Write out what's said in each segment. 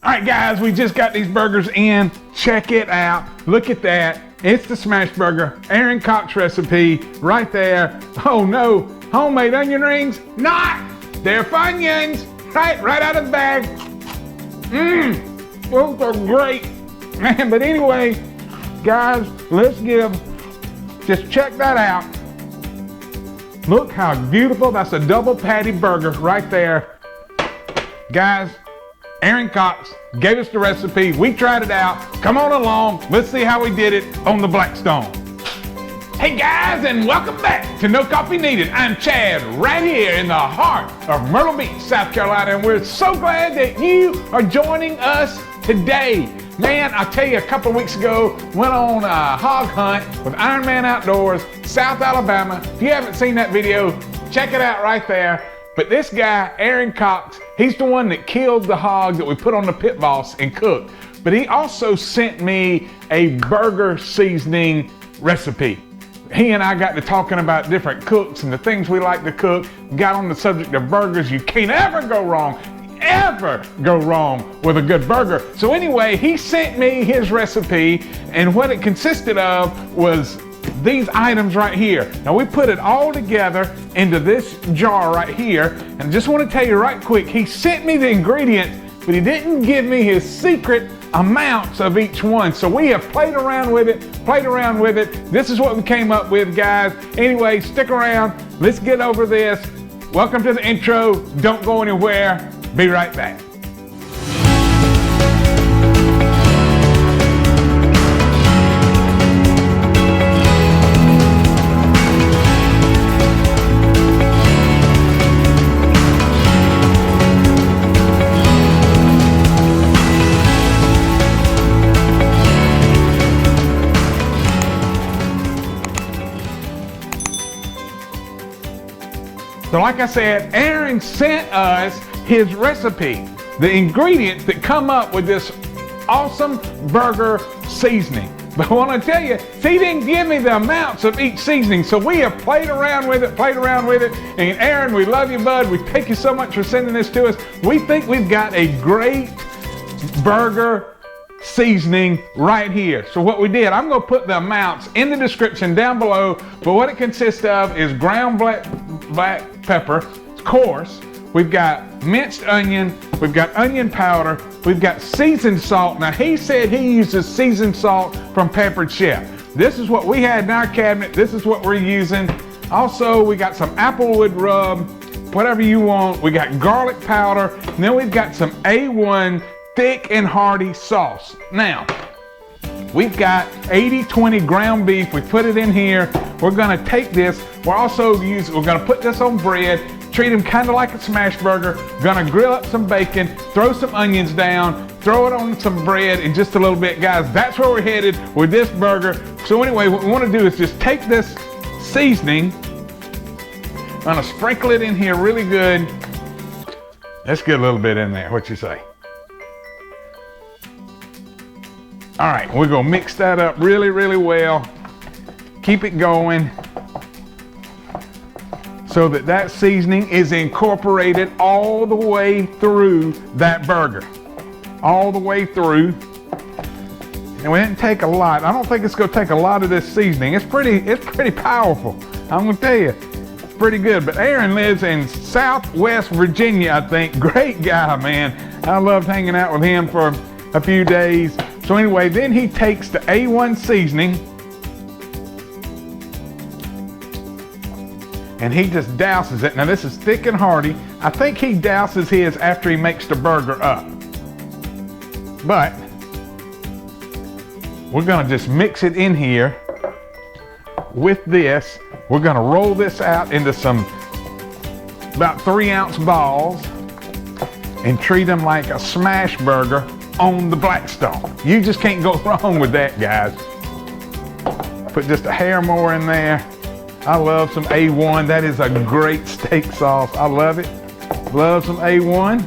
All right, guys, we just got these burgers in. Check it out. Look at that. It's the smash burger, Aaron Cox recipe right there. Oh no, homemade onion rings? Not! They're Funyuns, right out of the bag. Those are great. Man, but anyway, guys, just check that out. Look how beautiful, that's a double patty burger right there. Guys, Aaron Cox gave us the recipe. We tried it out. Come on along. Let's see how we did it on the Blackstone. Hey guys, and welcome back to No Coffee Needed. I'm Chad, right here in the heart of Myrtle Beach, South Carolina, and we're so glad that you are joining us today. Man, I'll tell you, a couple of weeks ago, went on a hog hunt with Iron Man Outdoors, South Alabama. If you haven't seen that video, check it out right there. But this guy, Aaron Cox, he's the one that killed the hog that we put on the pit boss and cooked. But he also sent me a burger seasoning recipe. He and I got to talking about different cooks and the things we like to cook. Got on the subject of burgers. You can't ever go wrong with a good burger. So anyway, he sent me his recipe, and what it consisted of was these items right here. Now we put it all together into this jar right here, and I just want to tell you right quick, he sent me the ingredients, but he didn't give me his secret amounts of each one. So we have played around with it. This is what we came up with, guys. Anyway, stick around. Let's get over this. Welcome to the intro. Don't go anywhere. Be right back. So like I said, Aaron sent us his recipe, the ingredients that come up with this awesome burger seasoning. But I want to tell you, he didn't give me the amounts of each seasoning, so we have played around with it, and Aaron, we love you, bud. We thank you so much for sending this to us. We think we've got a great burger seasoning right here. So what we did, I'm going to put the amounts in the description down below, but what it consists of is ground black pepper, coarse. We've got minced onion, we've got onion powder, we've got seasoned salt. Now he said he uses seasoned salt from Peppered Chef. This is what we had in our cabinet. This is what we're using. Also, we got some Applewood rub, whatever you want. We got garlic powder, and then we've got some A1 Thick and Hearty sauce. Now, we've got 80-20 ground beef. We put it in here. We're gonna take this. We're gonna put this on bread, treat them kind of like a smash burger. Gonna grill up some bacon, throw some onions down, throw it on some bread in just a little bit, guys. That's where we're headed with this burger. So anyway, what we wanna do is just take this seasoning, I'm gonna sprinkle it in here really good. Let's get a little bit in there, what you say? All right, we're gonna mix that up really, really well. Keep it going so that seasoning is incorporated all the way through that burger. All the way through. And we didn't take a lot. I don't think it's gonna take a lot of this seasoning. It's pretty powerful. I'm gonna tell you, it's pretty good. But Aaron lives in Southwest Virginia, I think. Great guy, man. I loved hanging out with him for a few days. So anyway, then he takes the A1 seasoning and he just douses it. Now this is Thick and Hearty. I think he douses his after he makes the burger up. But we're gonna just mix it in here with this. We're gonna roll this out into some about 3-ounce balls and treat them like a smash burger on the Blackstone. You just can't go wrong with that, guys. Put just a hair more in there. I love some A1. That is a great steak sauce. I love it. Love some A1.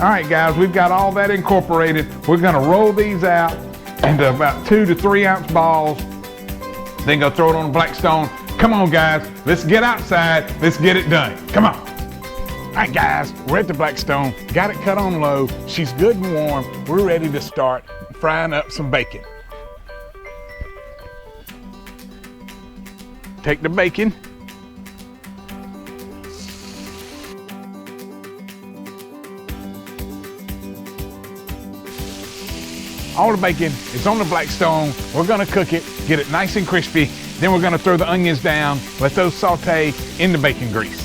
All right, guys, we've got all that incorporated. We're gonna roll these out into about 2 to 3 ounce balls. Then go throw it on the Blackstone. Come on, guys, let's get outside. Let's get it done. Come on. All right, guys, we're at the Blackstone. Got it cut on low. She's good and warm. We're ready to start frying up some bacon. Take the bacon. All the bacon is on the Blackstone. We're gonna cook it, get it nice and crispy. Then we're gonna throw the onions down, let those saute in the bacon grease.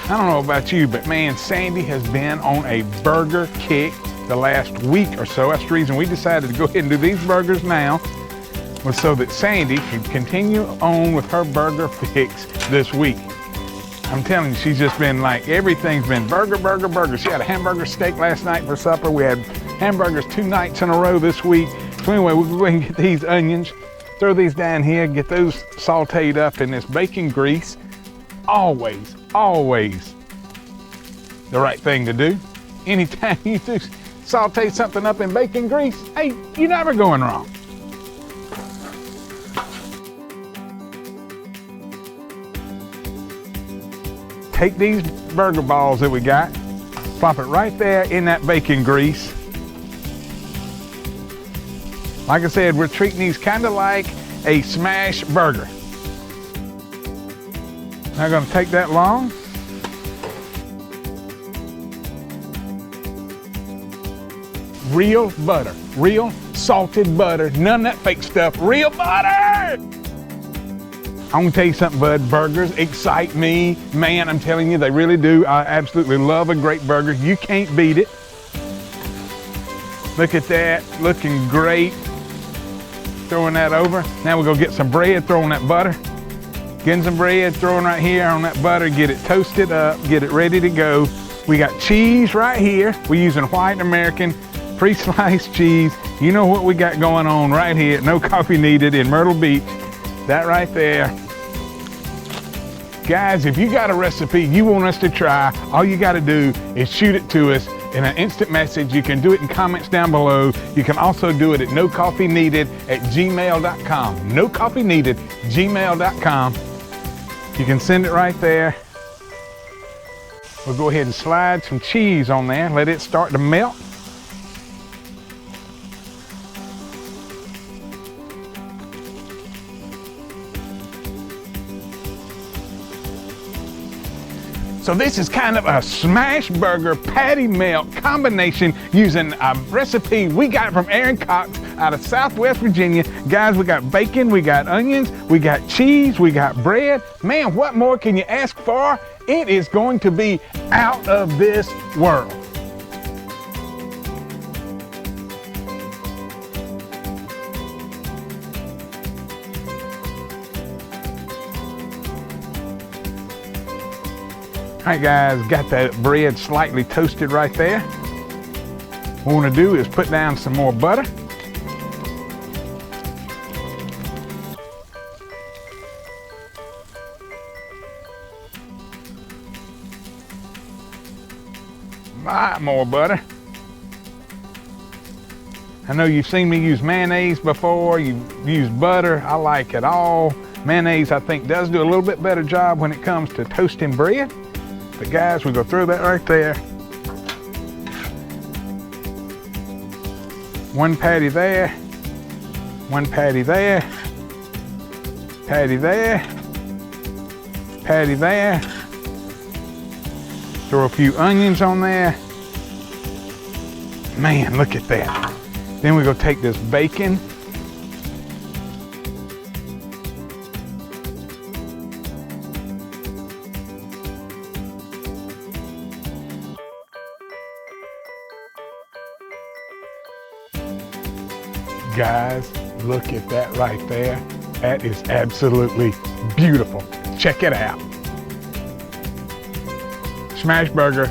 I don't know about you, but man, Sandy has been on a burger kick the last week or so. That's the reason we decided to go ahead and do these burgers now, was so that Sandy can continue on with her burger fix this week. I'm telling you, she's just been like, everything's been burger, burger, burger. She had a hamburger steak last night for supper. We had hamburgers 2 nights in a row this week. So anyway, we'll go ahead and get these onions, throw these down here, get those sauteed up in this bacon grease. Always, always the right thing to do. Anytime you do saute something up in bacon grease, hey, you're never going wrong. Take these burger balls that we got, plop it right there in that bacon grease. Like I said, we're treating these kind of like a smash burger. Not gonna take that long. Real butter, real salted butter, none of that fake stuff, real butter! I'm gonna tell you something, bud, burgers excite me. Man, I'm telling you, they really do. I absolutely love a great burger. You can't beat it. Look at that, looking great. Throwing that over. Now we're gonna get some bread, throwing that butter. Getting some bread, throwing right here on that butter, get it toasted up, get it ready to go. We got cheese right here. We're using white American pre-sliced cheese. You know what we got going on right here. No coffee needed in Myrtle Beach. That right there. Guys, if you got a recipe you want us to try, all you got to do is shoot it to us in an instant message. You can do it in comments down below. You can also do it at nocoffeeneeded@gmail.com. nocoffeeneeded@gmail.com. You can send it right there. We'll go ahead and slide some cheese on there. Let it start to melt. So this is kind of a smash burger patty melt combination using a recipe we got from Aaron Cox out of Southwest Virginia. Guys, we got bacon, we got onions, we got cheese, we got bread. Man, what more can you ask for? It is going to be out of this world. All right, guys, got that bread slightly toasted right there. What we want to do is put down some more butter. A lot more butter. I know you've seen me use mayonnaise before. You've used butter. I like it all. Mayonnaise, I think, does do a little bit better job when it comes to toasting bread. But guys, we're gonna throw that right there. One patty there, one patty there, patty there, patty there. Throw a few onions on there. Man, look at that. Then we're gonna take this bacon. Guys, look at that right there. That is absolutely beautiful. Check it out. Smash burger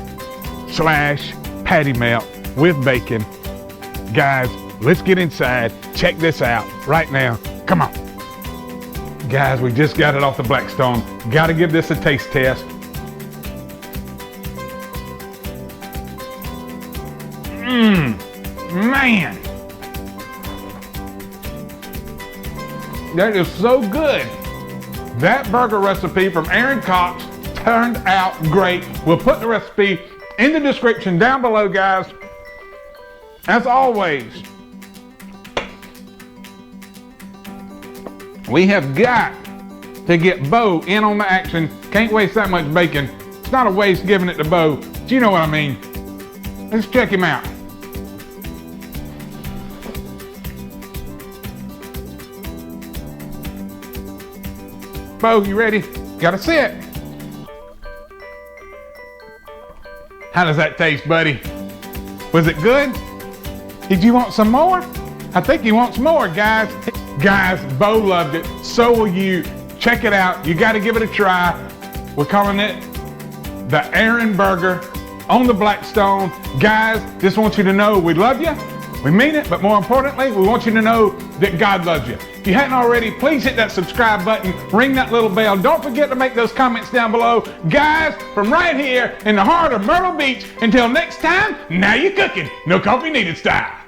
slash patty melt with bacon. Guys, let's get inside. Check this out right now. Come on. Guys, we just got it off the Blackstone. Got to give this a taste test. Man. That is so good. That burger recipe from Aaron Cox turned out great. We'll put the recipe in the description down below, guys. As always, we have got to get Bo in on the action. Can't waste that much bacon. It's not a waste giving it to Bo, but you know what I mean. Let's check him out. Bo, you ready? Gotta sit. How does that taste, buddy? Was it good? Did you want some more? I think he wants more, guys. Guys, Bo loved it. So will you. Check it out. You gotta give it a try. We're calling it the Aaron Burger on the Blackstone. Guys, just want you to know we love you. We mean it, but more importantly, we want you to know that God loves you. If you hadn't already, please hit that subscribe button, ring that little bell. Don't forget to make those comments down below. Guys, from right here in the heart of Myrtle Beach, until next time, now you're cooking. No coffee needed style.